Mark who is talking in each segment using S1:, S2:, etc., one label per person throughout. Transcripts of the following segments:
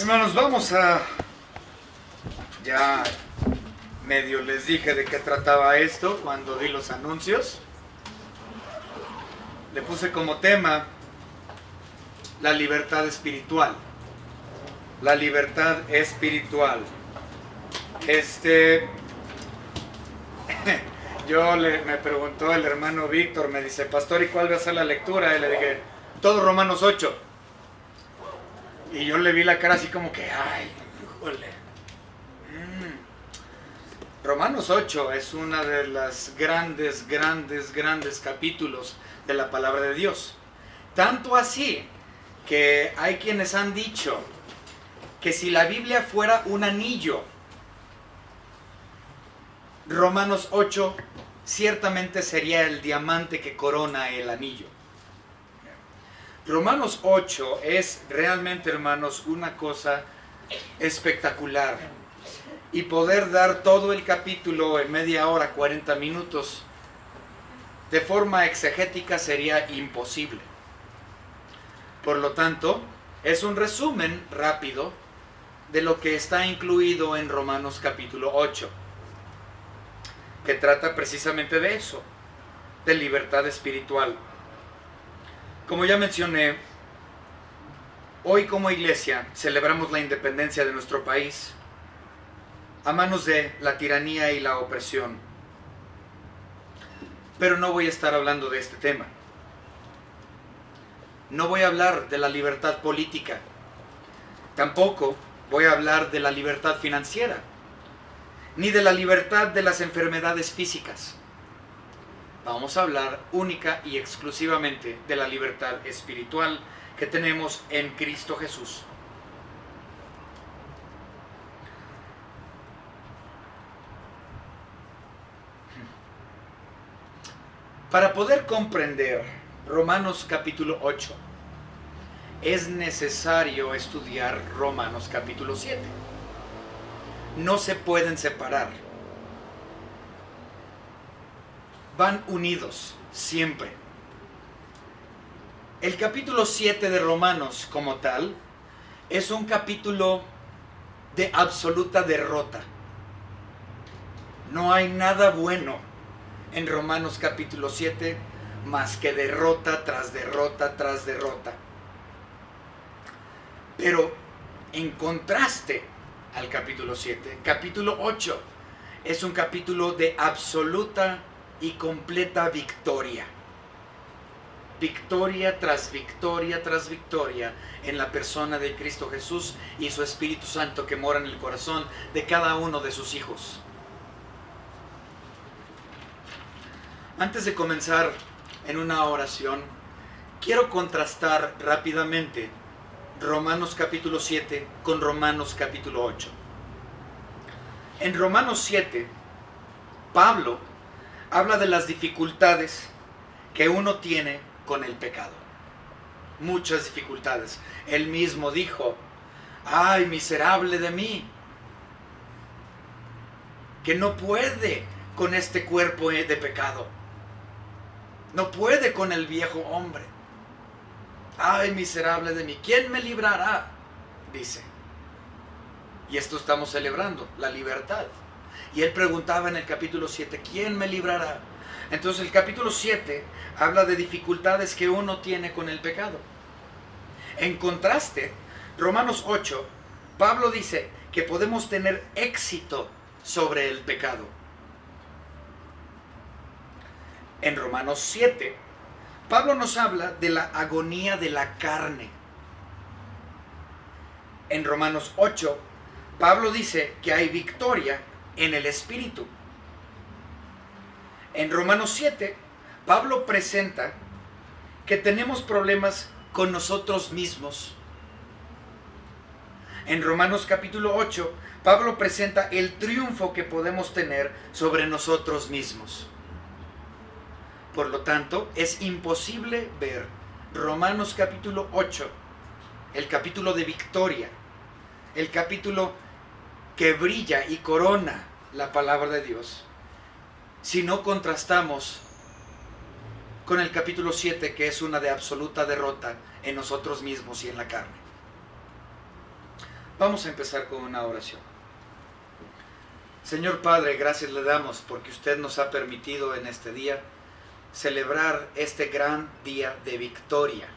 S1: Hermanos, vamos a... Ya medio les dije de qué trataba esto cuando di los anuncios. Le puse como tema la libertad espiritual. La libertad espiritual. Me preguntó el hermano Víctor, me dice, pastor, ¿y cuál va a ser la lectura? Y le dije, todo Romanos 8. Y yo le vi la cara así como que, ay, híjole. Romanos 8 es una de las grandes capítulos de la palabra de Dios. Tanto así que hay quienes han dicho que si la Biblia fuera un anillo, Romanos 8 ciertamente sería el diamante que corona el anillo. Romanos 8 es realmente, hermanos, una cosa espectacular. Y poder dar todo el capítulo en media hora, 40 minutos, de forma exegética sería imposible. Por lo tanto, es un resumen rápido de lo que está incluido en Romanos capítulo 8, que trata precisamente de eso, de libertad espiritual. Como ya mencioné, hoy como iglesia celebramos la independencia de nuestro país a manos de la tiranía y la opresión. Pero no voy a estar hablando de este tema. No voy a hablar de la libertad política. Tampoco voy a hablar de la libertad financiera, ni de la libertad de las enfermedades físicas. Vamos a hablar única y exclusivamente de la libertad espiritual que tenemos en Cristo Jesús. Para poder comprender Romanos capítulo 8, es necesario estudiar Romanos capítulo 7. No se pueden separar. Van unidos siempre. El capítulo 7 de Romanos como tal es un capítulo de absoluta derrota. No hay nada bueno en Romanos capítulo 7 más que derrota tras derrota tras derrota. Pero en contraste al capítulo 7, capítulo 8 es un capítulo de absoluta y completa victoria. Victoria tras victoria tras victoria en la persona de Cristo Jesús y su Espíritu Santo que mora en el corazón de cada uno de sus hijos. Antes de comenzar en una oración, quiero contrastar rápidamente Romanos capítulo 7 con Romanos capítulo 8. En Romanos 7, Pablo habla de las dificultades que uno tiene con el pecado. Muchas dificultades. Él mismo dijo, ¡ay, miserable de mí! Que no puede con este cuerpo de pecado. No puede con el viejo hombre. ¡Ay, miserable de mí! ¿Quién me librará? Dice. Y esto estamos celebrando, la libertad. Y él preguntaba en el capítulo 7, ¿quién me librará? Entonces el capítulo 7 habla de dificultades que uno tiene con el pecado. En contraste, Romanos 8, Pablo dice que podemos tener éxito sobre el pecado. En Romanos 7, Pablo nos habla de la agonía de la carne. En Romanos 8, Pablo dice que hay victoria en el Espíritu. En Romanos 7, Pablo presenta que tenemos problemas con nosotros mismos. En Romanos capítulo 8, Pablo presenta el triunfo que podemos tener sobre nosotros mismos. Por lo tanto, es imposible ver Romanos capítulo 8, el capítulo de victoria, el capítulo que brilla y corona la palabra de Dios, si no contrastamos con el capítulo 7, que es una de absoluta derrota en nosotros mismos y en la carne. Vamos a empezar con una oración. Señor Padre, gracias le damos porque usted nos ha permitido en este día celebrar este gran día de victoria,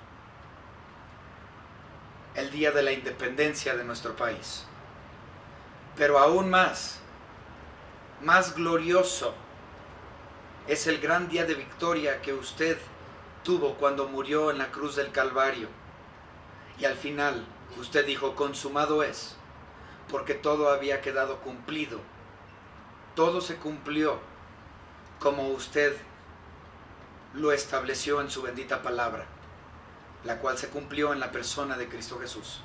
S1: el día de la independencia de nuestro país. Pero aún más glorioso es el gran día de victoria que usted tuvo cuando murió en la cruz del Calvario. Y al final usted dijo, consumado es, porque todo había quedado cumplido. Todo se cumplió como usted lo estableció en su bendita palabra, la cual se cumplió en la persona de Cristo Jesús.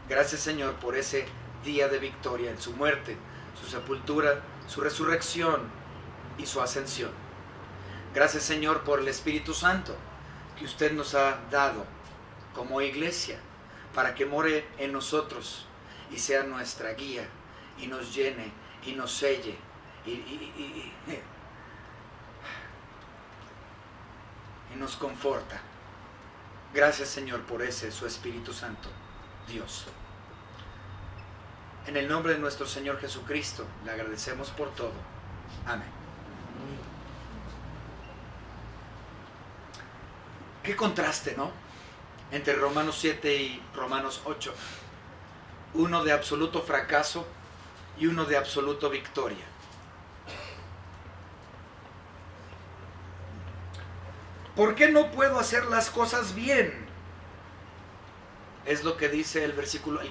S1: Gracias, Señor, por ese día de victoria en su muerte, su sepultura, su resurrección y su ascensión. Gracias, Señor, por el Espíritu Santo que usted nos ha dado como iglesia para que more en nosotros y sea nuestra guía y nos llene y nos selle y nos conforta. Gracias, Señor, por ese su Espíritu Santo, Dios. En el nombre de nuestro Señor Jesucristo, le agradecemos por todo. Amén. Qué contraste, ¿no? Entre Romanos 7 y Romanos 8. Uno de absoluto fracaso y uno de absoluto victoria. ¿Por qué no puedo hacer las cosas bien? Es lo que dice el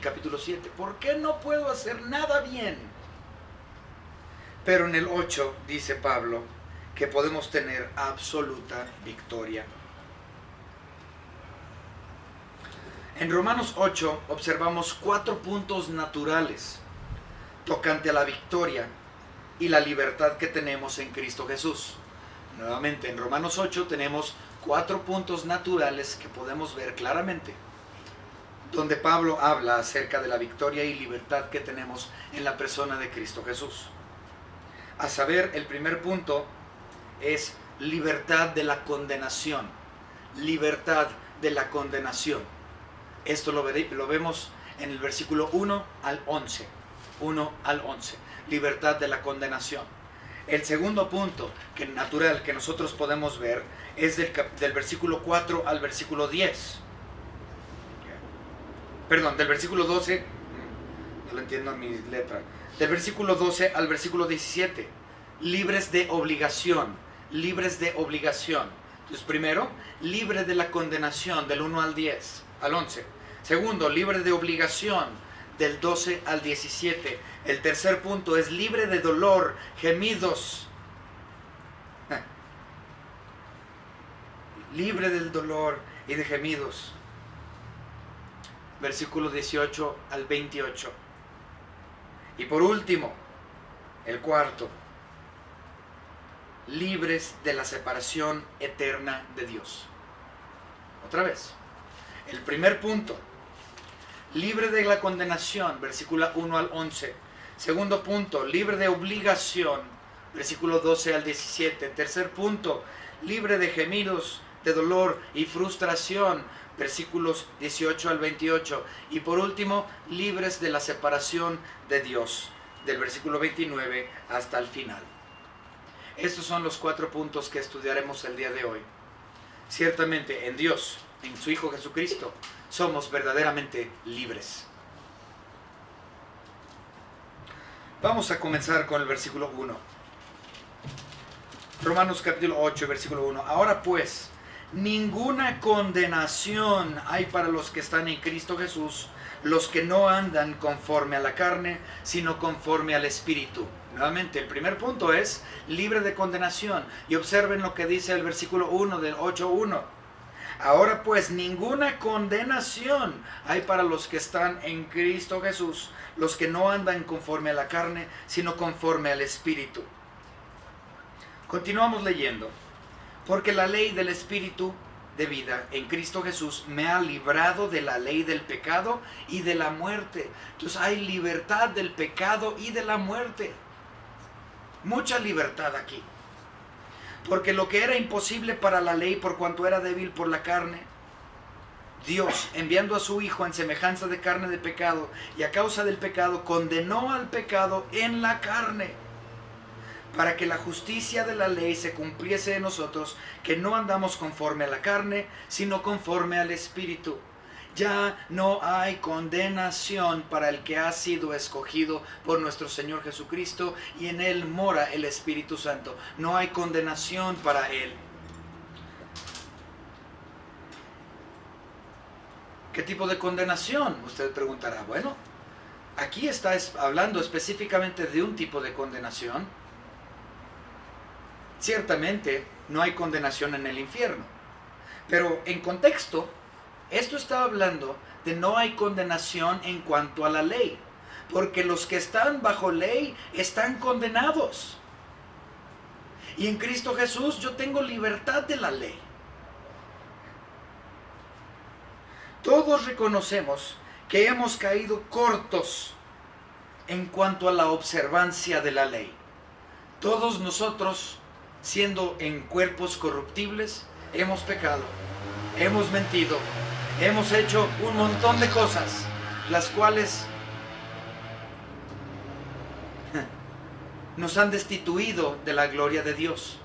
S1: capítulo 7. ¿Por qué no puedo hacer nada bien? Pero en el 8 dice Pablo que podemos tener absoluta victoria. En Romanos 8 observamos 4 puntos naturales tocante a la victoria y la libertad que tenemos en Cristo Jesús. Nuevamente, en Romanos 8 tenemos 4 puntos naturales que podemos ver claramente, donde Pablo habla acerca de la victoria y libertad que tenemos en la persona de Cristo Jesús. A saber, el primer punto es libertad de la condenación. Libertad de la condenación. Esto lo vemos en el versículo 1 al 11. 1 al 11. Libertad de la condenación. El segundo punto natural que nosotros podemos ver es del versículo 4 al versículo 10. Perdón, del versículo 12, no lo entiendo en mi letra. Del versículo 12 al versículo 17. Libres de obligación. Libres de obligación. Entonces, primero, libre de la condenación del 1 al 11. Segundo, libre de obligación del 12 al 17. El tercer punto es libre de dolor, gemidos. Libre del dolor y de gemidos. Versículo 18 al 28. Y por último, el cuarto, libres de la separación eterna de Dios. Otra vez, el primer punto, libre de la condenación, versículo 1 al 11. Segundo punto, libre de obligación, versículo 12 al 17. Tercer punto, libre de gemidos, de dolor y frustración, versículos 18 al 28. Y por último, libres de la separación de Dios, del versículo 29 hasta el final. Estos son los 4 puntos que estudiaremos el día de hoy. Ciertamente en Dios, en su Hijo Jesucristo, somos verdaderamente libres. Vamos a comenzar con el versículo 1. Romanos capítulo 8, versículo 1. Ahora pues, ninguna condenación hay para los que están en Cristo Jesús, los que no andan conforme a la carne, sino conforme al Espíritu. Nuevamente, el primer punto es libre de condenación. Y observen lo que dice el versículo 1 del 8:1. Ahora pues, ninguna condenación hay para los que están en Cristo Jesús, los que no andan conforme a la carne, sino conforme al Espíritu. Continuamos leyendo. Porque la ley del Espíritu de vida en Cristo Jesús me ha librado de la ley del pecado y de la muerte. Entonces hay libertad del pecado y de la muerte. Mucha libertad aquí. Porque lo que era imposible para la ley por cuanto era débil por la carne, Dios, enviando a su Hijo en semejanza de carne de pecado, y a causa del pecado condenó al pecado en la carne, para que la justicia de la ley se cumpliese en nosotros, que no andamos conforme a la carne, sino conforme al Espíritu. Ya no hay condenación para el que ha sido escogido por nuestro Señor Jesucristo, y en él mora el Espíritu Santo. No hay condenación para él. ¿Qué tipo de condenación? Usted preguntará. Bueno, aquí está hablando específicamente de un tipo de condenación. Ciertamente no hay condenación en el infierno, pero en contexto, esto está hablando de no hay condenación en cuanto a la ley, porque los que están bajo ley están condenados. Y en Cristo Jesús yo tengo libertad de la ley. Todos reconocemos que hemos caído cortos en cuanto a la observancia de la ley. Todos nosotros, siendo en cuerpos corruptibles, hemos pecado, hemos mentido, hemos hecho un montón de cosas, las cuales nos han destituido de la gloria de Dios.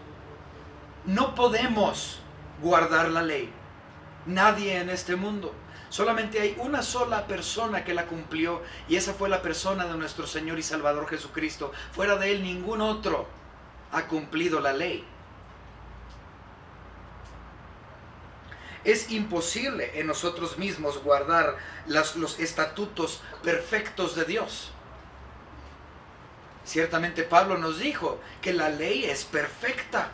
S1: No podemos guardar la ley. Nadie en este mundo. Solamente hay una sola persona que la cumplió, y esa fue la persona de nuestro Señor y Salvador Jesucristo. Fuera de él ningún otro ha cumplido la ley. Es imposible en nosotros mismos guardar los estatutos perfectos de Dios. Ciertamente Pablo nos dijo que la ley es perfecta,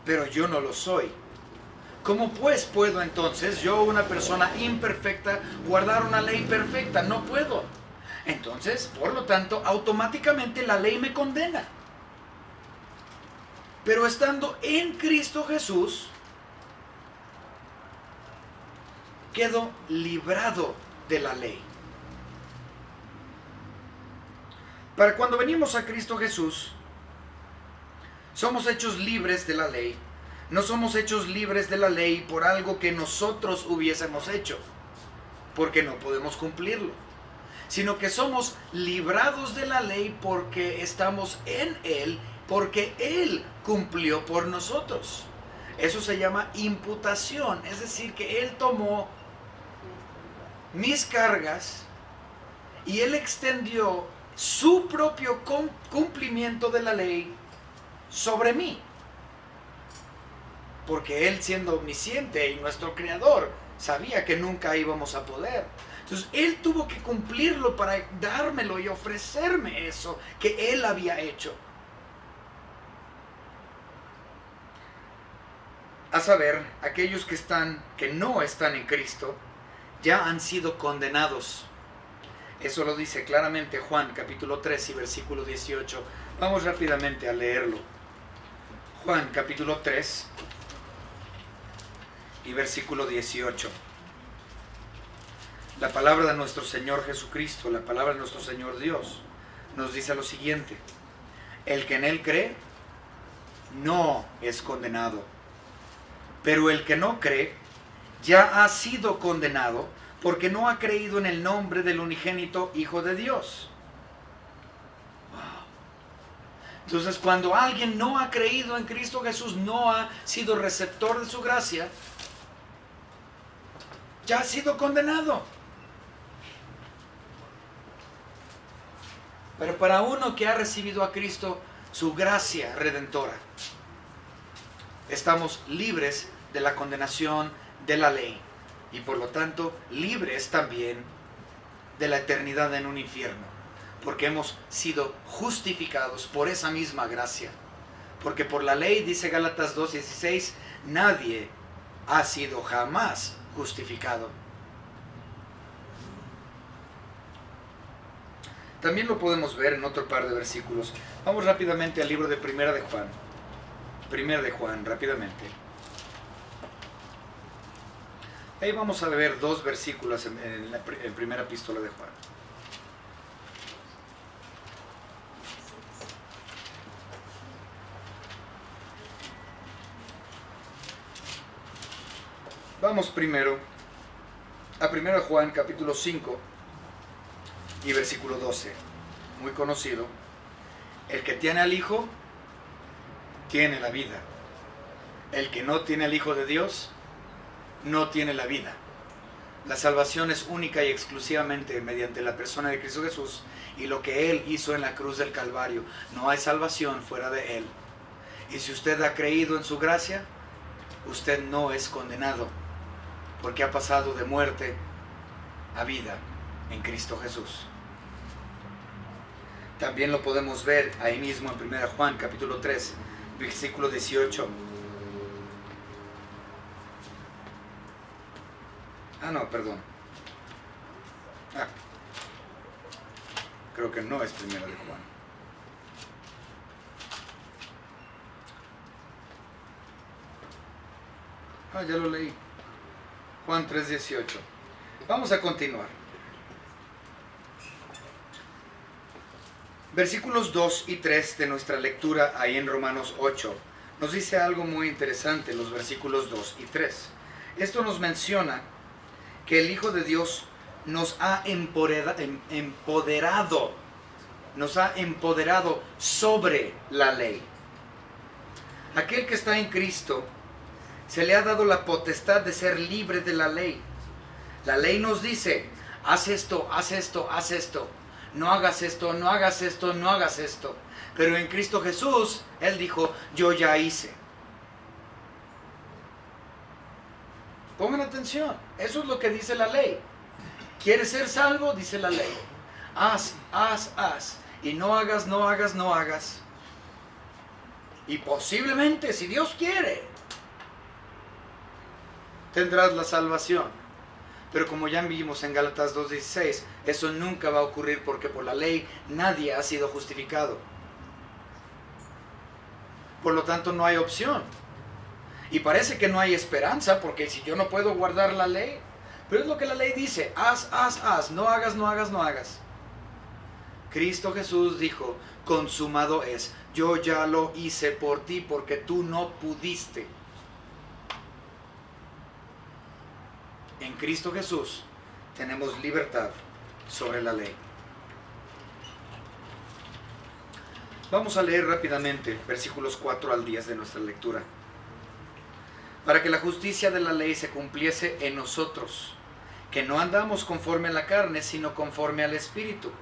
S1: pero yo no lo soy. ¿Cómo pues puedo entonces yo, una persona imperfecta, guardar una ley perfecta? No puedo. Entonces, por lo tanto, automáticamente la ley me condena. Pero estando en Cristo Jesús, quedo librado de la ley. Para cuando venimos a Cristo Jesús, somos hechos libres de la ley. No somos hechos libres de la ley por algo que nosotros hubiésemos hecho, porque no podemos cumplirlo, sino que somos librados de la ley porque estamos en Él, porque Él cumplió por nosotros. Eso se llama imputación, es decir, que Él tomó mis cargas y Él extendió su propio cumplimiento de la ley sobre mí. Porque Él, siendo omnisciente y nuestro creador, sabía que nunca íbamos a poder. Entonces Él tuvo que cumplirlo para dármelo y ofrecerme eso que Él había hecho. A saber, aquellos que no están en Cristo, ya han sido condenados. Eso lo dice claramente Juan capítulo 3 y versículo 18. Vamos rápidamente a leerlo. Juan capítulo 3 y versículo 18. La palabra de nuestro Señor Jesucristo, la palabra de nuestro Señor Dios, nos dice lo siguiente: el que en Él cree no es condenado, pero el que no cree ya ha sido condenado, porque no ha creído en el nombre del unigénito Hijo de Dios. Entonces, cuando alguien no ha creído en Cristo Jesús, no ha sido receptor de su gracia, ya ha sido condenado. Pero para uno que ha recibido a Cristo, su gracia redentora, estamos libres de la condenación de la ley y por lo tanto libres también de la eternidad en un infierno, porque hemos sido justificados por esa misma gracia. Porque por la ley, dice Gálatas 2:16, nadie ha sido jamás justificado. También lo podemos ver en otro par de versículos. Vamos rápidamente al libro de Primera de Juan. Primera de Juan, rápidamente. Ahí vamos a ver dos versículos en la primera epístola de Juan. Vamos primero a 1 Juan capítulo 5 y versículo 12. Muy conocido. El que tiene al Hijo, tiene la vida. El que no tiene al Hijo de Dios, no tiene la vida. La salvación es única y exclusivamente mediante la persona de Cristo Jesús y lo que Él hizo en la cruz del Calvario. No hay salvación fuera de Él. Y si usted ha creído en su gracia, usted no es condenado, porque ha pasado de muerte a vida en Cristo Jesús. También lo podemos ver ahí mismo en 1 Juan capítulo 3, versículo 18. No, perdón. Creo que no es 1 de Juan. Ya lo leí. Juan 3:18. Vamos a continuar. Versículos 2 y 3 de nuestra lectura ahí en Romanos 8 nos dice algo muy interesante, los versículos 2 y 3. Esto nos menciona que el Hijo de Dios nos ha empoderado sobre la ley. Aquel que está en Cristo se le ha dado la potestad de ser libre de la ley. La ley nos dice, haz esto, haz esto, haz esto. No hagas esto, no hagas esto, no hagas esto. Pero en Cristo Jesús, Él dijo, yo ya hice. Pongan atención, eso es lo que dice la ley. ¿Quieres ser salvo? Dice la ley. Haz, haz, haz. Y no hagas, no hagas, no hagas. Y posiblemente, si Dios quiere, tendrás la salvación. Pero como ya vimos en Gálatas 2:16, eso nunca va a ocurrir porque por la ley nadie ha sido justificado. Por lo tanto, no hay opción. Y parece que no hay esperanza porque si yo no puedo guardar la ley, pero es lo que la ley dice, haz, haz, haz, no hagas, no hagas, no hagas. Cristo Jesús dijo, consumado es, yo ya lo hice por ti porque tú no pudiste. En Cristo Jesús tenemos libertad sobre la ley. Vamos a leer rápidamente versículos 4 al 10 de nuestra lectura. Para que la justicia de la ley se cumpliese en nosotros, que no andamos conforme a la carne, sino conforme al Espíritu.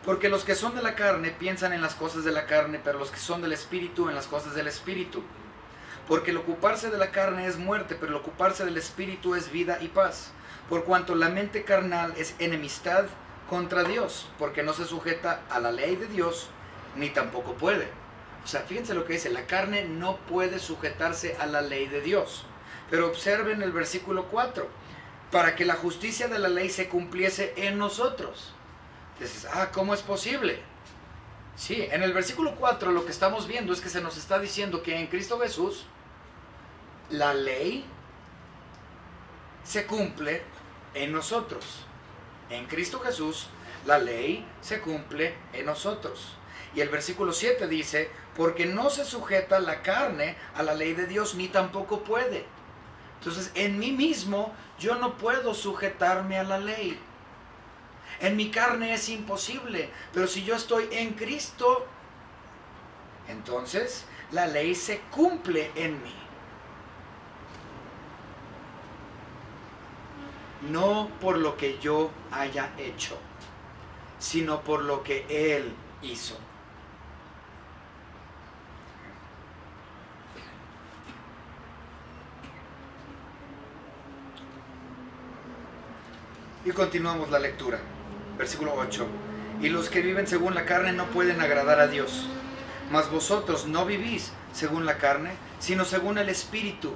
S1: Porque los que son de la carne piensan en las cosas de la carne, pero los que son del Espíritu en las cosas del Espíritu. Porque el ocuparse de la carne es muerte, pero el ocuparse del Espíritu es vida y paz. Por cuanto la mente carnal es enemistad contra Dios, porque no se sujeta a la ley de Dios, ni tampoco puede. O sea, fíjense lo que dice, la carne no puede sujetarse a la ley de Dios. Pero observen el versículo 4, para que la justicia de la ley se cumpliese en nosotros. Dices, ¿cómo es posible? Sí, en el versículo 4 lo que estamos viendo es que se nos está diciendo que en Cristo Jesús la ley se cumple en nosotros. En Cristo Jesús la ley se cumple en nosotros. Y el versículo 7 dice, porque no se sujeta la carne a la ley de Dios, ni tampoco puede. Entonces, en mí mismo yo no puedo sujetarme a la ley. En mi carne es imposible, pero si yo estoy en Cristo, entonces la ley se cumple en mí. No por lo que yo haya hecho, sino por lo que Él hizo. Y continuamos la lectura. Versículo 8. Y los que viven según la carne no pueden agradar a Dios. Mas vosotros no vivís según la carne, sino según el Espíritu.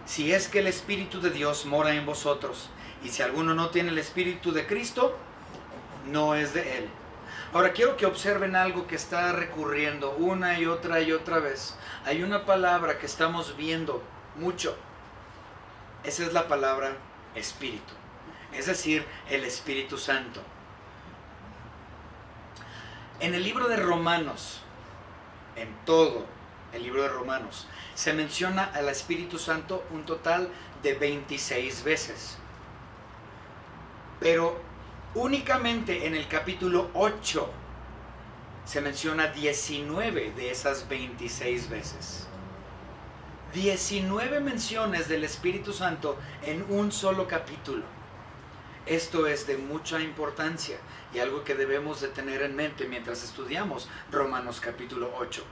S1: Si es que el Espíritu de Dios mora en vosotros. Y si alguno no tiene el Espíritu de Cristo, no es de Él. Ahora quiero que observen algo que está recurriendo una y otra vez. Hay una palabra que estamos viendo mucho. Esa es la palabra Espíritu. Es decir, el Espíritu Santo. En el libro de Romanos, en todo el libro de Romanos, se menciona al Espíritu Santo un total de 26 veces. Pero únicamente en el capítulo 8 se menciona 19 de esas 26 veces. 19 menciones del Espíritu Santo en un solo capítulo. Esto es de mucha importancia y algo que debemos de tener en mente mientras estudiamos Romanos capítulo 8.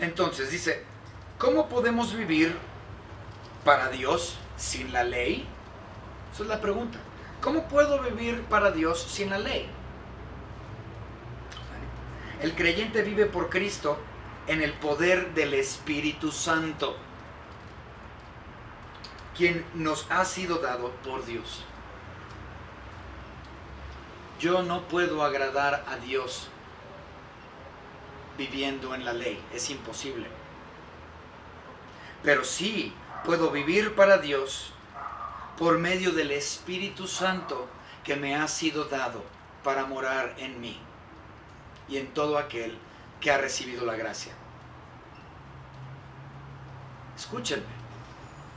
S1: Entonces dice, ¿cómo podemos vivir para Dios sin la ley? Esa es la pregunta. ¿Cómo puedo vivir para Dios sin la ley? El creyente vive por Cristo en el poder del Espíritu Santo, quien nos ha sido dado por Dios. Yo no puedo agradar a Dios viviendo en la ley, es imposible. Pero sí puedo vivir para Dios por medio del Espíritu Santo que me ha sido dado para morar en mí y en todo aquel que ha recibido la gracia. Escúchenme,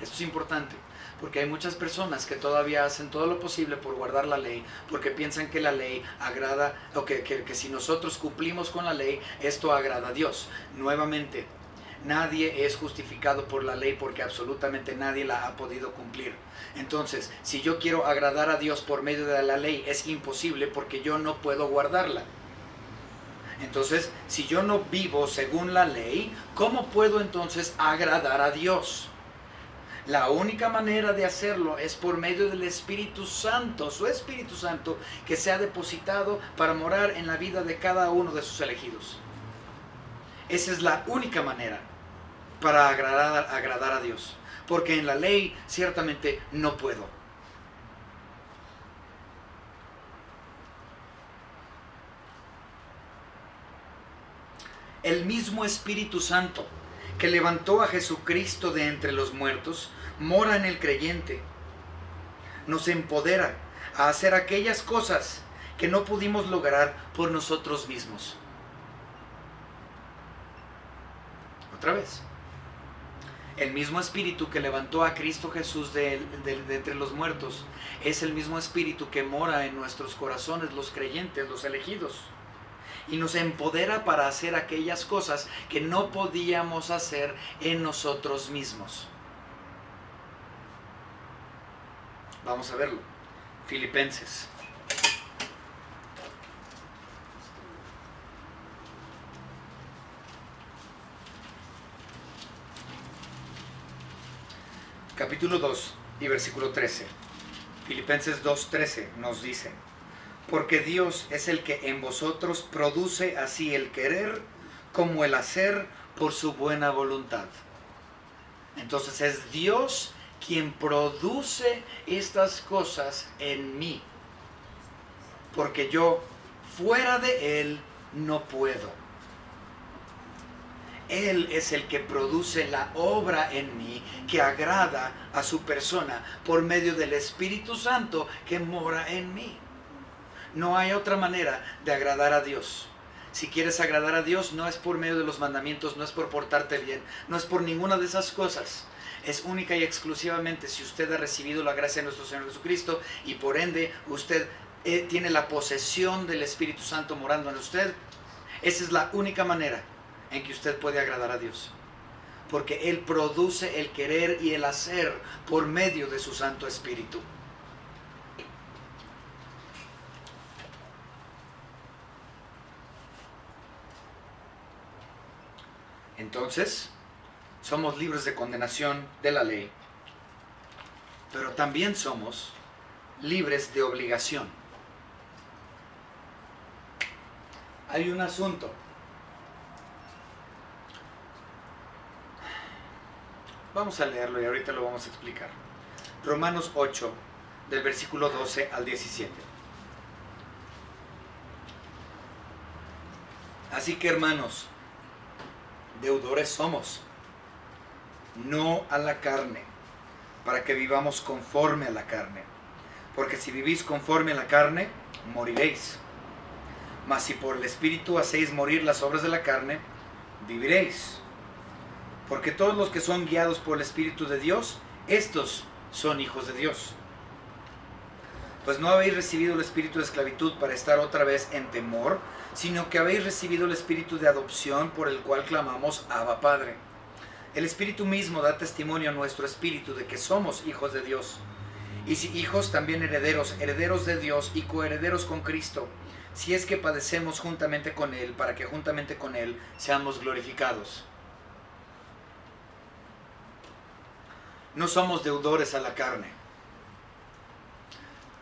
S1: esto es importante, porque hay muchas personas que todavía hacen todo lo posible por guardar la ley, porque piensan que la ley agrada, o que si nosotros cumplimos con la ley, esto agrada a Dios. Nuevamente, nadie es justificado por la ley porque absolutamente nadie la ha podido cumplir. Entonces, si yo quiero agradar a Dios por medio de la ley, es imposible porque yo no puedo guardarla. Entonces, si yo no vivo según la ley, ¿cómo puedo entonces agradar a Dios? La única manera de hacerlo es por medio del Espíritu Santo, su Espíritu Santo, que se ha depositado para morar en la vida de cada uno de sus elegidos. Esa es la única manera para agradar a Dios, porque en la ley ciertamente no puedo. El mismo Espíritu Santo que levantó a Jesucristo de entre los muertos mora en el creyente. Nos empodera a hacer aquellas cosas que no pudimos lograr por nosotros mismos. Otra vez. El mismo Espíritu que levantó a Cristo Jesús de entre los muertos es el mismo Espíritu que mora en nuestros corazones, los creyentes, los elegidos. Y nos empodera para hacer aquellas cosas que no podíamos hacer en nosotros mismos. Vamos a verlo. Filipenses. Capítulo 2 y versículo 13. Filipenses 2:13 nos dice: porque Dios es el que en vosotros produce así el querer como el hacer por su buena voluntad. Entonces es Dios quien produce estas cosas en mí, porque yo fuera de Él no puedo. Él es el que produce la obra en mí que agrada a su persona por medio del Espíritu Santo que mora en mí. No hay otra manera de agradar a Dios. Si quieres agradar a Dios, no es por medio de los mandamientos, no es por portarte bien, no es por ninguna de esas cosas. Es única y exclusivamente si usted ha recibido la gracia de nuestro Señor Jesucristo y por ende usted tiene la posesión del Espíritu Santo morando en usted. Esa es la única manera en que usted puede agradar a Dios. Porque Él produce el querer y el hacer por medio de su Santo Espíritu. Entonces, somos libres de condenación de la ley, pero también somos libres de obligación. Hay un asunto. Vamos a leerlo y ahorita lo vamos a explicar. Romanos 8, del versículo 12 al 17. Así que, hermanos, deudores somos, no a la carne, para que vivamos conforme a la carne. Porque si vivís conforme a la carne, moriréis. Mas si por el Espíritu hacéis morir las obras de la carne, viviréis. Porque todos los que son guiados por el Espíritu de Dios, estos son hijos de Dios. Pues no habéis recibido el espíritu de esclavitud para estar otra vez en temor, sino que habéis recibido el espíritu de adopción por el cual clamamos Abba Padre. El Espíritu mismo da testimonio a nuestro espíritu de que somos hijos de Dios. Y si hijos, también herederos, herederos de Dios y coherederos con Cristo, si es que padecemos juntamente con Él, para que juntamente con Él seamos glorificados. No somos deudores a la carne.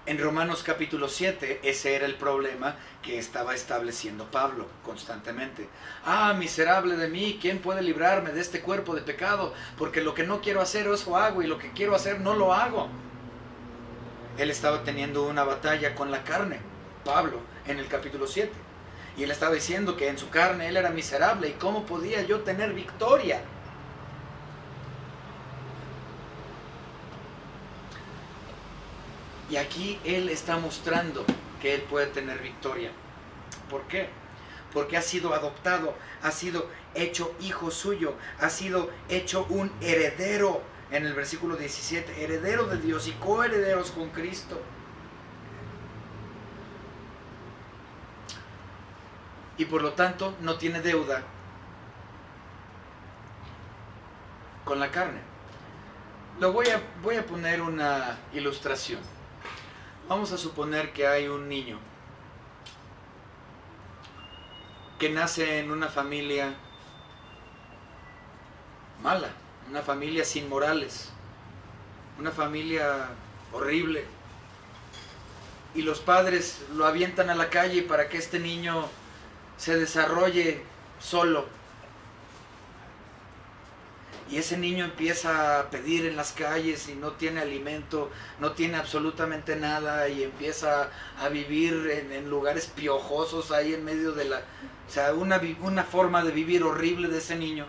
S1: En Romanos capítulo 7, ese era el problema que estaba estableciendo Pablo constantemente. Ah, miserable de mí, ¿quién puede librarme de este cuerpo de pecado? Porque lo que no quiero hacer, eso hago, y lo que quiero hacer, no lo hago. Él estaba teniendo una batalla con la carne, Pablo, en el capítulo 7. Y él estaba diciendo que en su carne él era miserable, y cómo podía yo tener victoria. Y aquí él está mostrando que él puede tener victoria. ¿Por qué? Porque ha sido adoptado, ha sido hecho hijo suyo, ha sido hecho un heredero, en el versículo 17, heredero de Dios y coherederos con Cristo. Y por lo tanto no tiene deuda con la carne. Voy a poner una ilustración. Vamos a suponer que hay un niño que nace en una familia mala, una familia sin morales, una familia horrible, y los padres lo avientan a la calle para que este niño se desarrolle solo. Y ese niño empieza a pedir en las calles y no tiene alimento, no tiene absolutamente nada, y empieza a vivir en lugares piojosos ahí en medio de la... O sea, una forma de vivir horrible de ese niño.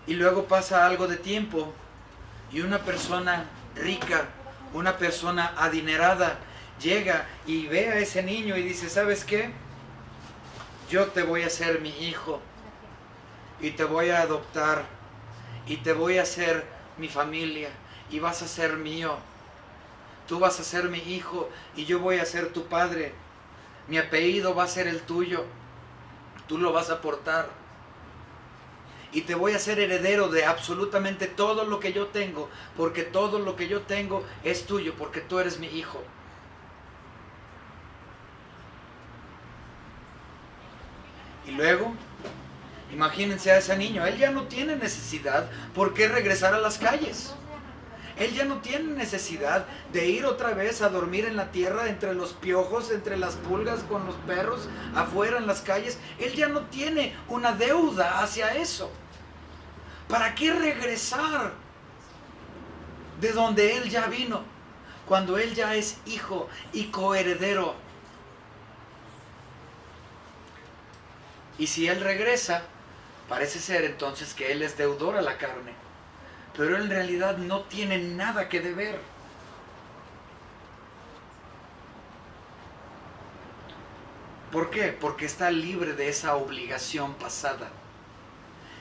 S1: Y luego pasa algo de tiempo y una persona rica, una persona adinerada, llega y ve a ese niño y dice, ¿sabes qué? Yo te voy a hacer mi hijo. Y te voy a adoptar, y te voy a hacer mi familia, y vas a ser mío. Tú vas a ser mi hijo, y yo voy a ser tu padre. Mi apellido va a ser el tuyo. Tú lo vas a portar. Y te voy a hacer heredero de absolutamente todo lo que yo tengo, porque todo lo que yo tengo es tuyo, porque tú eres mi hijo. Y luego... imagínense a ese niño, él ya no tiene necesidad por qué regresar a las calles. Él ya no tiene necesidad de ir otra vez a dormir en la tierra, entre los piojos, entre las pulgas, con los perros, afuera en las calles. Él ya no tiene una deuda hacia eso. ¿Para qué regresar de donde él ya vino, cuando él ya es hijo y coheredero? Y si él regresa, parece ser entonces que él es deudor a la carne, pero en realidad no tiene nada que deber. ¿Por qué? Porque está libre de esa obligación pasada.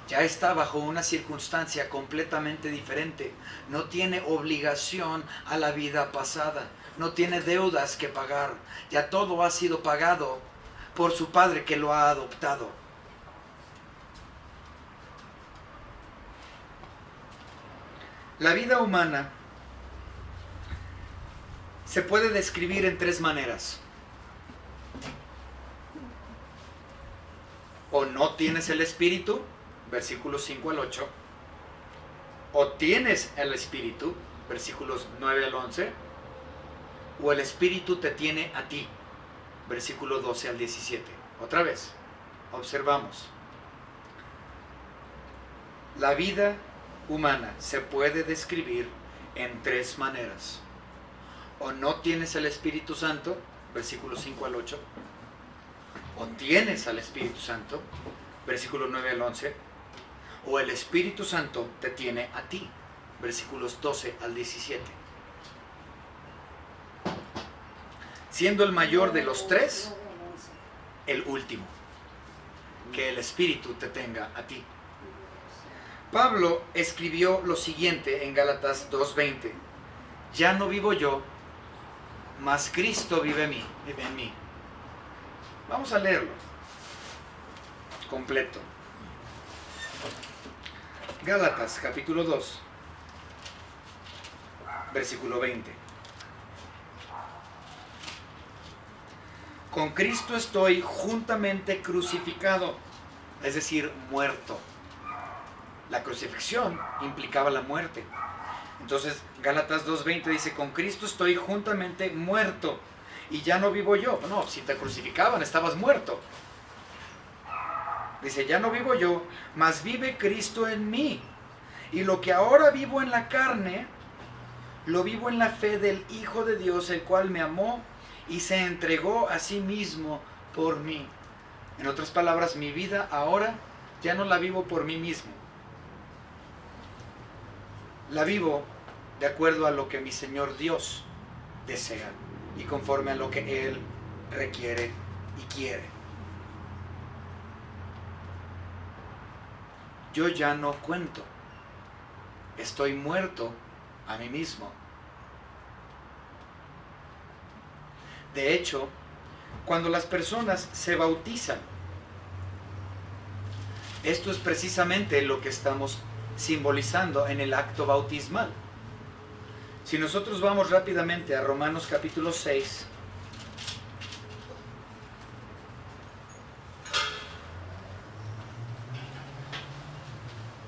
S1: Ya está bajo una circunstancia completamente diferente. No tiene obligación a la vida pasada. No tiene deudas que pagar. Ya todo ha sido pagado por su padre que lo ha adoptado. La vida humana se puede describir en tres maneras. O no tienes el Espíritu, versículos 5 al 8. O tienes el Espíritu, versículos 9 al 11. O el Espíritu te tiene a ti, versículo 12 al 17. Otra vez, observamos. La vida humana se puede describir en tres maneras. O no tienes el Espíritu Santo, versículos 5 al 8. O tienes al Espíritu Santo, versículos 9 al 11. O el Espíritu Santo te tiene a ti, versículos 12 al 17. Siendo el mayor de los tres, el último. que el Espíritu te tenga a ti. Pablo escribió lo siguiente en Gálatas 2:20: ya no vivo yo, mas Cristo vive en mí. Vamos a leerlo completo. Gálatas capítulo 2, versículo 20. Con Cristo estoy juntamente crucificado, es decir, muerto. La crucifixión implicaba la muerte. Entonces, Gálatas 2:20 dice, con Cristo estoy juntamente muerto, y ya no vivo yo. No, si te crucificaban, estabas muerto. Dice, ya no vivo yo, mas vive Cristo en mí. Y lo que ahora vivo en la carne, lo vivo en la fe del Hijo de Dios, el cual me amó y se entregó a sí mismo por mí. En otras palabras, mi vida ahora ya no la vivo por mí mismo. La vivo de acuerdo a lo que mi Señor Dios desea y conforme a lo que Él requiere y quiere. Yo ya no cuento. Estoy muerto a mí mismo. De hecho, cuando las personas se bautizan, esto es precisamente lo que estamos simbolizando en el acto bautismal. Si nosotros vamos rápidamente a Romanos capítulo 6,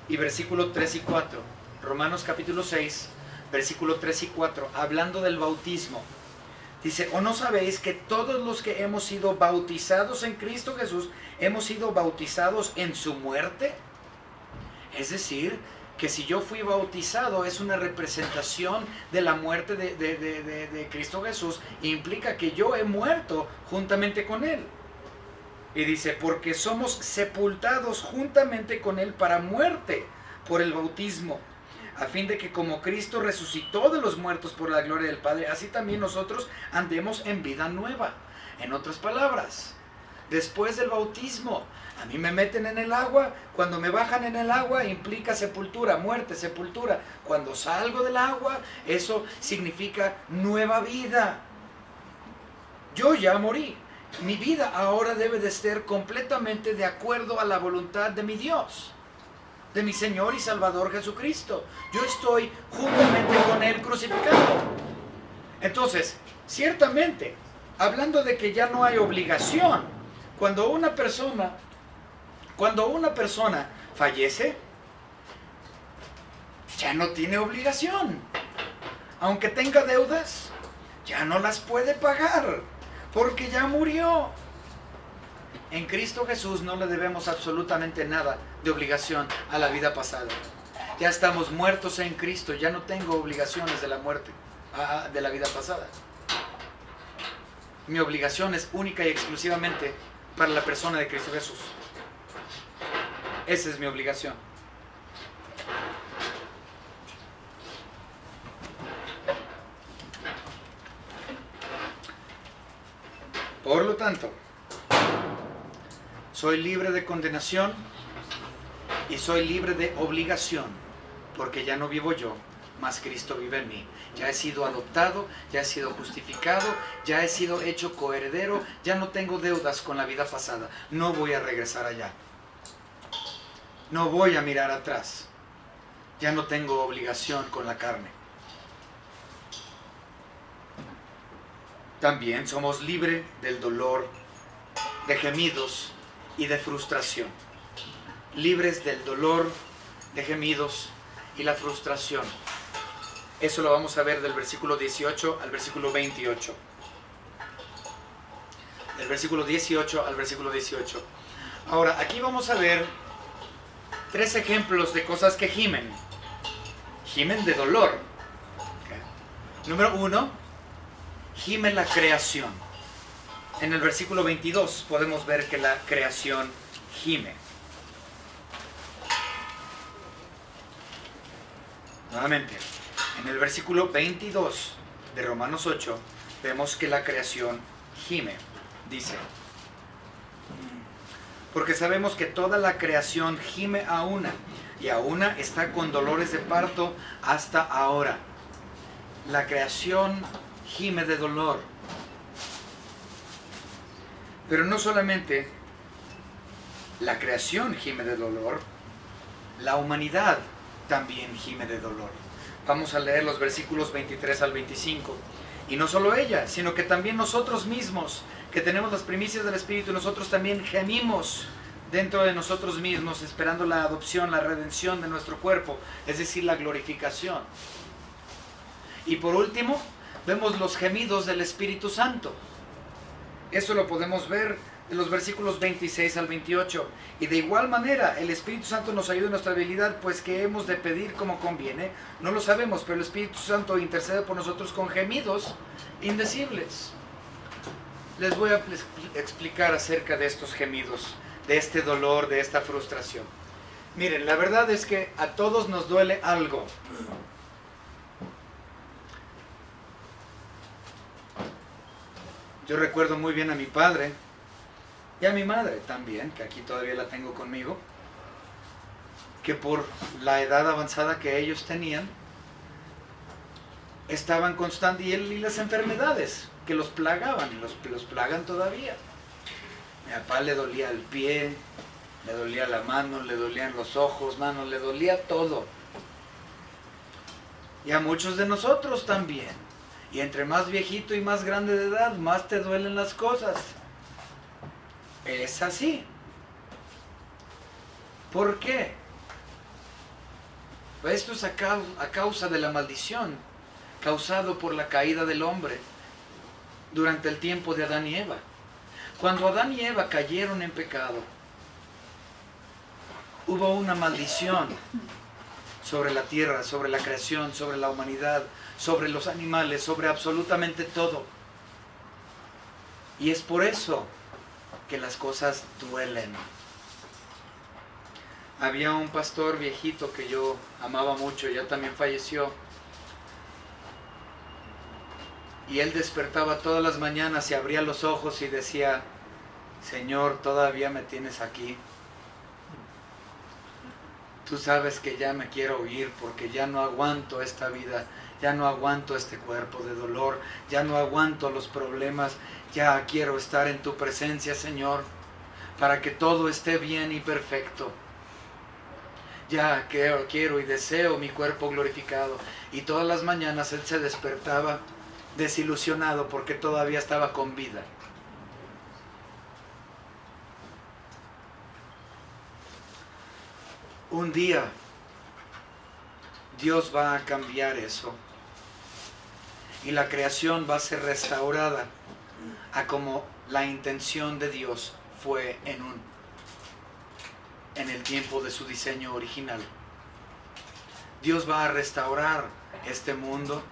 S1: y versículo 3 y 4, Romanos capítulo 6, versículo 3 y 4, hablando del bautismo, dice, ¿o no sabéis que todos los que hemos sido bautizados en Cristo Jesús, hemos sido bautizados en su muerte? Es decir, que si yo fui bautizado es una representación de la muerte de Cristo Jesús, implica que yo he muerto juntamente con Él. Y dice, porque somos sepultados juntamente con Él para muerte por el bautismo, a fin de que como Cristo resucitó de los muertos por la gloria del Padre, así también nosotros andemos en vida nueva. En otras palabras, después del bautismo, a mí me meten en el agua, cuando me bajan en el agua implica sepultura, muerte, sepultura. Cuando salgo del agua, eso significa nueva vida. Yo ya morí. Mi vida ahora debe de ser completamente de acuerdo a la voluntad de mi Dios, de mi Señor y Salvador Jesucristo. Yo estoy juntamente con Él crucificado. Entonces, ciertamente, hablando de que ya no hay obligación, cuando una persona fallece, ya no tiene obligación. Aunque tenga deudas, ya no las puede pagar, porque ya murió. En Cristo Jesús no le debemos absolutamente nada de obligación a la vida pasada. Ya estamos muertos en Cristo, ya no tengo obligaciones de la muerte, de la vida pasada. Mi obligación es única y exclusivamente para la persona de Cristo Jesús. Esa es mi obligación. Por lo tanto, soy libre de condenación y soy libre de obligación, porque ya no vivo yo, mas Cristo vive en mí. Ya he sido adoptado, ya he sido justificado, ya he sido hecho coheredero, ya no tengo deudas con la vida pasada. No voy a regresar allá. No voy a mirar atrás. Ya no tengo obligación con la carne. También somos libres del dolor, de gemidos y de frustración. Libres del dolor, de gemidos y la frustración. Eso lo vamos a ver del versículo 18 al versículo 28. Del versículo 18 al versículo 18. Ahora, aquí vamos a ver 3 ejemplos de cosas que gimen. Gimen de dolor. Okay. Número 1, gime la creación. En el versículo 22 podemos ver que la creación gime. Nuevamente, en el versículo 22 de Romanos 8 vemos que la creación gime. Dice, porque sabemos que toda la creación gime a una, y a una está con dolores de parto hasta ahora. La creación gime de dolor. Pero no solamente la creación gime de dolor, la humanidad también gime de dolor. Vamos a leer los versículos 23 al 25. Y no solo ella, sino que también nosotros mismos, que tenemos las primicias del Espíritu, nosotros también gemimos dentro de nosotros mismos, esperando la adopción, la redención de nuestro cuerpo, es decir, la glorificación. Y por último, vemos los gemidos del Espíritu Santo. Eso lo podemos ver en los versículos 26 al 28. Y de igual manera, el Espíritu Santo nos ayuda en nuestra habilidad, pues que hemos de pedir como conviene. No lo sabemos, pero el Espíritu Santo intercede por nosotros con gemidos indecibles. Les voy a explicar acerca de estos gemidos, de este dolor, de esta frustración. Miren, la verdad es que a todos nos duele algo. Yo recuerdo muy bien a mi padre y a mi madre también, que aquí todavía la tengo conmigo, que por la edad avanzada que ellos tenían, estaban constantes, y las enfermedades que los plagaban, los plagan todavía. A mi papá le dolía el pie, le dolía la mano, le dolían los ojos, manos, le dolía todo. Y a muchos de nosotros también. Y entre más viejito y más grande de edad, más te duelen las cosas. Es así. ¿Por qué? Esto es a causa de la maldición causado por la caída del hombre durante el tiempo de Adán y Eva. Cuando Adán y Eva cayeron en pecado, hubo una maldición sobre la tierra, sobre la creación, sobre la humanidad, sobre los animales, sobre absolutamente todo. Y es por eso que las cosas duelen. Había un pastor viejito que yo amaba mucho, ya también falleció. Y él despertaba todas las mañanas y abría los ojos y decía: Señor, todavía me tienes aquí. Tú sabes que ya me quiero ir porque ya no aguanto esta vida, ya no aguanto este cuerpo de dolor, ya no aguanto los problemas, ya quiero estar en tu presencia, Señor, para que todo esté bien y perfecto. Ya quiero y deseo mi cuerpo glorificado. Y todas las mañanas él se despertaba desilusionado porque todavía estaba con vida. Un día Dios va a cambiar eso y la creación va a ser restaurada a como la intención de Dios fue en el tiempo de su diseño original. Dios va a restaurar este mundo.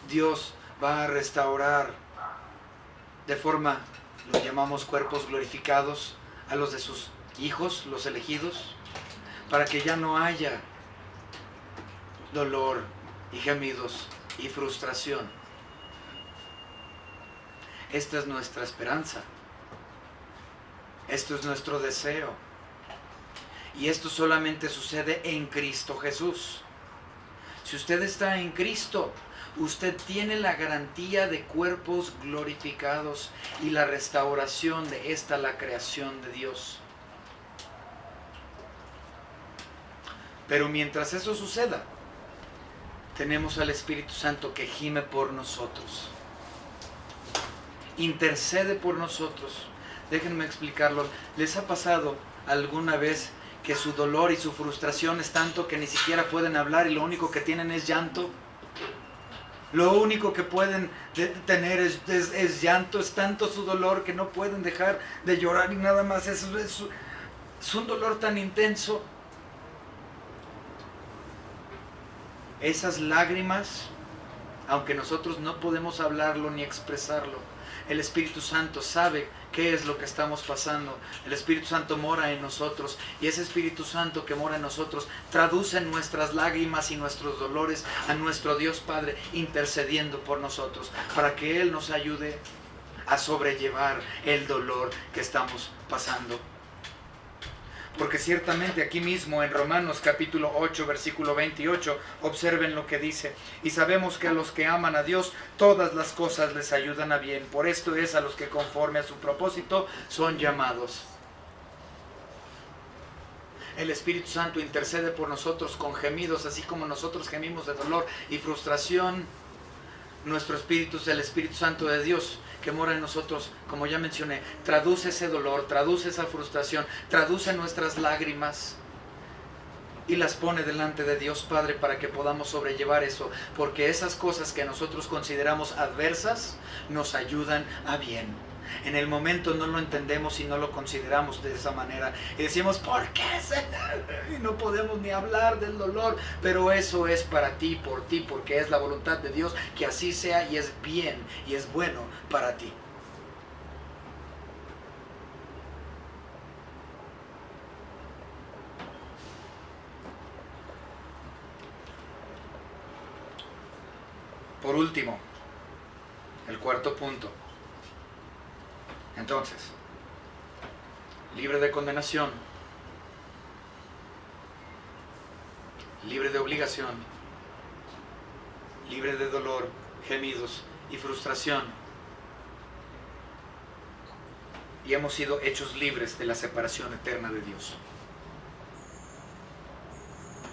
S1: Dios va a restaurar de forma, lo llamamos cuerpos glorificados, a los de sus hijos, los elegidos, para que ya no haya dolor y gemidos y frustración. Esta es nuestra esperanza. Esto es nuestro deseo. Y esto solamente sucede en Cristo Jesús. Si usted está en Cristo, usted tiene la garantía de cuerpos glorificados y la restauración de la creación de Dios. Pero mientras eso suceda, tenemos al Espíritu Santo que gime por nosotros, intercede por nosotros. Déjenme explicarlo. ¿Les ha pasado alguna vez que su dolor y su frustración es tanto que ni siquiera pueden hablar y lo único que tienen es llanto? Lo único que pueden tener es llanto, es tanto su dolor que no pueden dejar de llorar y nada más. Es un dolor tan intenso. Esas lágrimas, aunque nosotros no podemos hablarlo ni expresarlo, el Espíritu Santo sabe qué es lo que estamos pasando. El Espíritu Santo mora en nosotros y ese Espíritu Santo que mora en nosotros traduce nuestras lágrimas y nuestros dolores a nuestro Dios Padre, intercediendo por nosotros para que Él nos ayude a sobrellevar el dolor que estamos pasando. Porque ciertamente aquí mismo en Romanos capítulo 8, versículo 28, observen lo que dice: y sabemos que a los que aman a Dios, todas las cosas les ayudan a bien. Por esto es a los que conforme a su propósito son llamados. El Espíritu Santo intercede por nosotros con gemidos, así como nosotros gemimos de dolor y frustración. Nuestro Espíritu es el Espíritu Santo de Dios que mora en nosotros, como ya mencioné, traduce ese dolor, traduce esa frustración, traduce nuestras lágrimas y las pone delante de Dios Padre para que podamos sobrellevar eso, porque esas cosas que nosotros consideramos adversas nos ayudan a bien. En el momento no lo entendemos y no lo consideramos de esa manera y decimos: ¿por qué? Y no podemos ni hablar del dolor, pero eso es para ti, por ti, porque es la voluntad de Dios que así sea, y es bien y es bueno para ti. Por último, el cuarto punto. Entonces, libre de condenación, libre de obligación, libre de dolor, gemidos y frustración. Y hemos sido hechos libres de la separación eterna de Dios.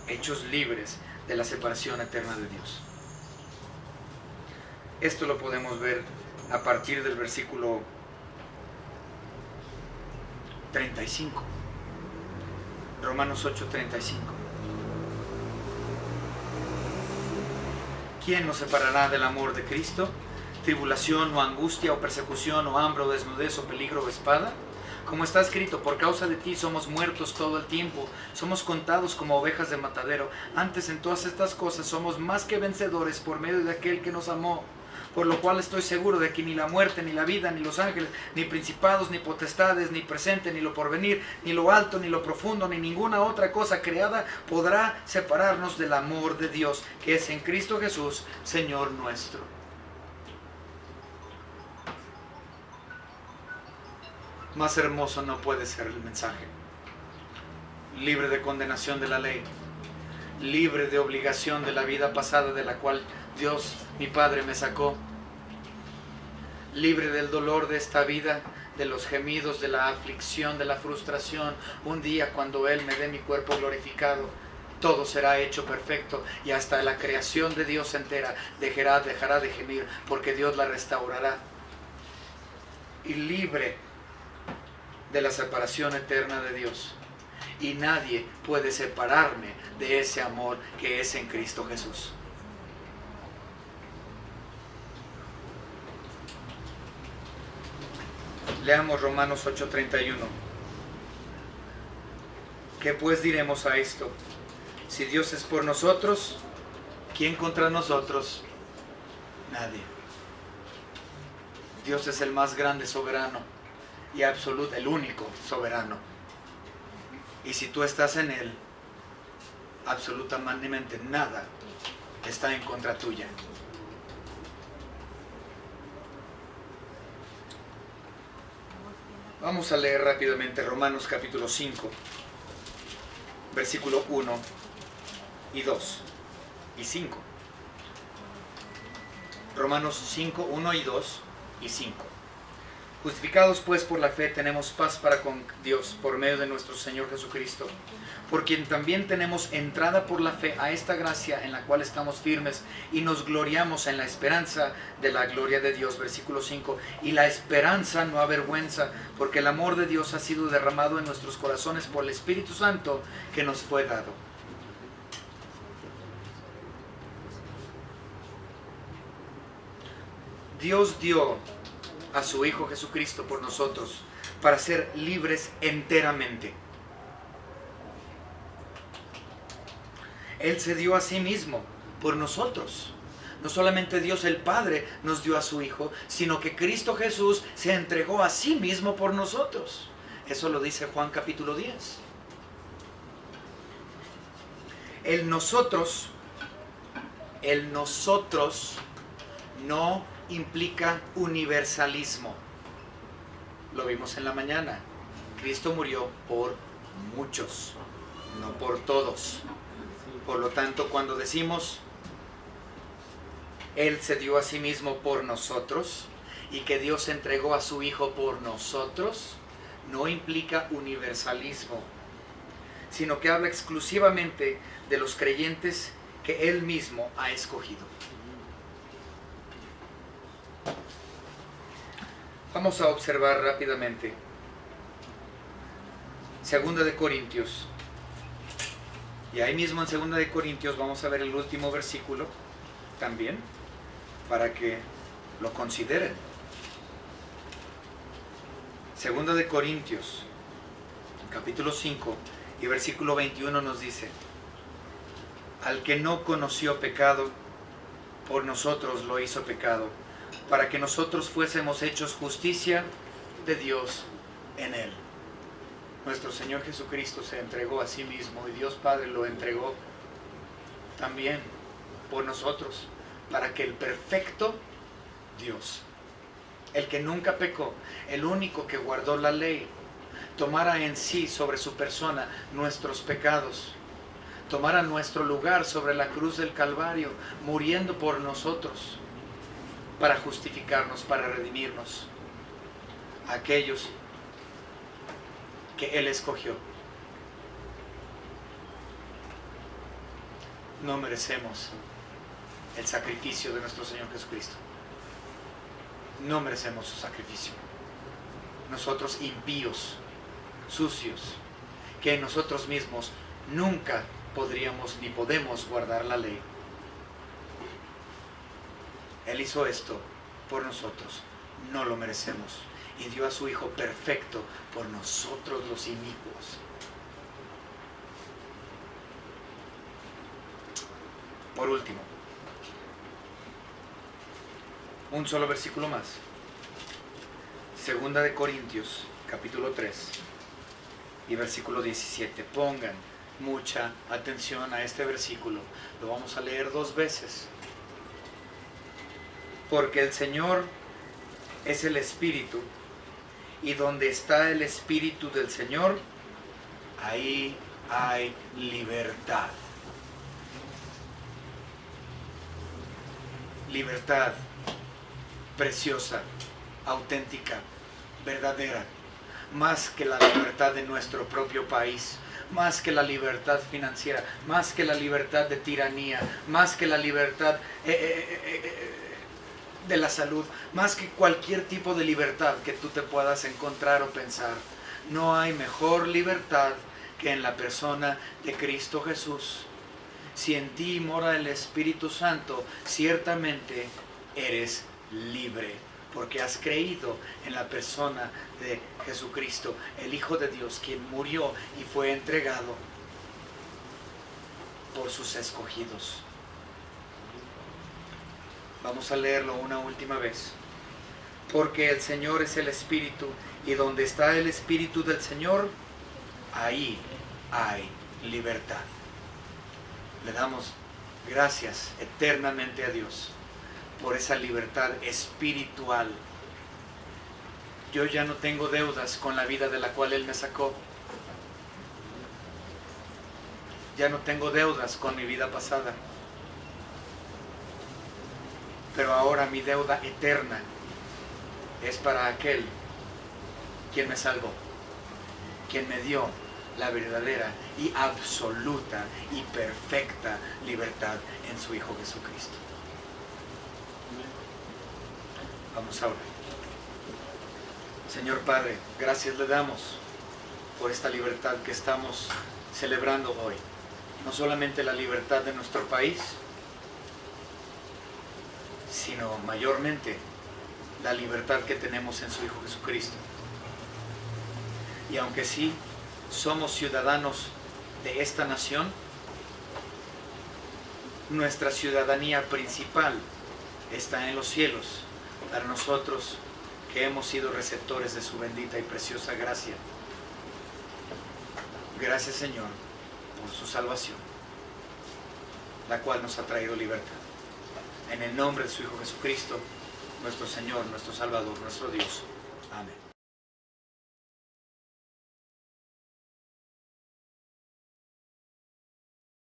S1: Hechos libres de la separación eterna de Dios. Esto lo podemos ver a partir del versículo 35. Romanos 8:35. ¿Quién nos separará del amor de Cristo? ¿Tribulación o angustia o persecución o hambre o desnudez o peligro o espada? Como está escrito: por causa de ti somos muertos todo el tiempo, somos contados como ovejas de matadero. Antes, en todas estas cosas somos más que vencedores por medio de aquel que nos amó. Por lo cual estoy seguro de que ni la muerte, ni la vida, ni los ángeles, ni principados, ni potestades, ni presente, ni lo porvenir, ni lo alto, ni lo profundo, ni ninguna otra cosa creada podrá separarnos del amor de Dios, que es en Cristo Jesús, Señor nuestro. Más hermoso no puede ser el mensaje. Libre de condenación de la ley, libre de obligación de la vida pasada de la cual Dios, mi Padre, me sacó, libre del dolor de esta vida, de los gemidos, de la aflicción, de la frustración. Un día, cuando Él me dé mi cuerpo glorificado, todo será hecho perfecto y hasta la creación de Dios entera dejará de gemir, porque Dios la restaurará. Y libre de la separación eterna de Dios. Y nadie puede separarme de ese amor que es en Cristo Jesús. Leamos Romanos 8:31. ¿Qué pues diremos a esto? Si Dios es por nosotros, ¿quién contra nosotros? Nadie. Dios es el más grande soberano y absoluto, el único soberano. Y si tú estás en Él, absolutamente nada está en contra tuya. Vamos a leer rápidamente Romanos capítulo 5, versículo 1 y 2 y 5. Romanos 5, 1 y 2 y 5. Justificados pues por la fe tenemos paz para con Dios por medio de nuestro Señor Jesucristo, por quien también tenemos entrada por la fe a esta gracia en la cual estamos firmes y nos gloriamos en la esperanza de la gloria de Dios. Versículo 5. Y la esperanza no avergüenza, porque el amor de Dios ha sido derramado en nuestros corazones por el Espíritu Santo que nos fue dado. Dios dio a su Hijo Jesucristo por nosotros para ser libres enteramente. Él se dio a sí mismo por nosotros. No solamente Dios el Padre nos dio a su Hijo, sino que Cristo Jesús se entregó a sí mismo por nosotros. Eso lo dice Juan capítulo 10. El nosotros no implica universalismo. Lo vimos en la mañana. Cristo murió por muchos, no por todos. Por lo tanto, cuando decimos Él se dio a sí mismo por nosotros y que Dios entregó a su Hijo por nosotros, no implica universalismo, sino que habla exclusivamente de los creyentes que Él mismo ha escogido. Vamos a observar rápidamente Segunda de Corintios. Y ahí mismo en Segunda de Corintios vamos a ver el último versículo también, para que lo consideren. Segunda de Corintios, capítulo 5 y versículo 21 nos dice: al que no conoció pecado, por nosotros lo hizo pecado, para que nosotros fuésemos hechos justicia de Dios en él. Nuestro Señor Jesucristo se entregó a sí mismo y Dios Padre lo entregó también por nosotros, para que el perfecto Dios, el que nunca pecó, el único que guardó la ley, tomara en sí sobre su persona nuestros pecados, tomara nuestro lugar sobre la cruz del Calvario, muriendo por nosotros, para justificarnos, para redimirnos, aquellos que Él escogió. No merecemos el sacrificio de nuestro Señor Jesucristo. No merecemos su sacrificio. Nosotros impíos, sucios, que nosotros mismos nunca podríamos ni podemos guardar la ley. Él hizo esto por nosotros, no lo merecemos, y dio a su Hijo perfecto por nosotros los inicuos. Por último, un solo versículo más. Segunda de Corintios, capítulo 3 y versículo 17. Pongan mucha atención a este versículo. Lo vamos a leer 2 veces. Porque el Señor es el Espíritu, y donde está el Espíritu del Señor, ahí hay libertad. Libertad preciosa, auténtica, verdadera, más que la libertad de nuestro propio país, más que la libertad financiera, más que la libertad de tiranía, más que la libertad de la salud, más que cualquier tipo de libertad que tú te puedas encontrar o pensar. No hay mejor libertad que en la persona de Cristo Jesús. Si en ti mora el Espíritu Santo, ciertamente eres libre, porque has creído en la persona de Jesucristo, el Hijo de Dios, quien murió y fue entregado por sus escogidos. Vamos a leerlo una última vez. Porque el Señor es el Espíritu, y donde está el Espíritu del Señor, ahí hay libertad. Le damos gracias eternamente a Dios por esa libertad espiritual. Yo ya no tengo deudas con la vida de la cual Él me sacó. Ya no tengo deudas con mi vida pasada. Pero ahora mi deuda eterna es para aquel quien me salvó, quien me dio la verdadera y absoluta y perfecta libertad en su Hijo Jesucristo. Vamos a orar. Señor Padre, gracias le damos por esta libertad que estamos celebrando hoy. No solamente la libertad de nuestro país, sino mayormente la libertad que tenemos en su Hijo Jesucristo. Y aunque sí somos ciudadanos de esta nación, nuestra ciudadanía principal está en los cielos, para nosotros que hemos sido receptores de su bendita y preciosa gracia. Gracias, Señor, por su salvación, la cual nos ha traído libertad. En el nombre de su Hijo Jesucristo, nuestro Señor, nuestro Salvador, nuestro Dios. Amén.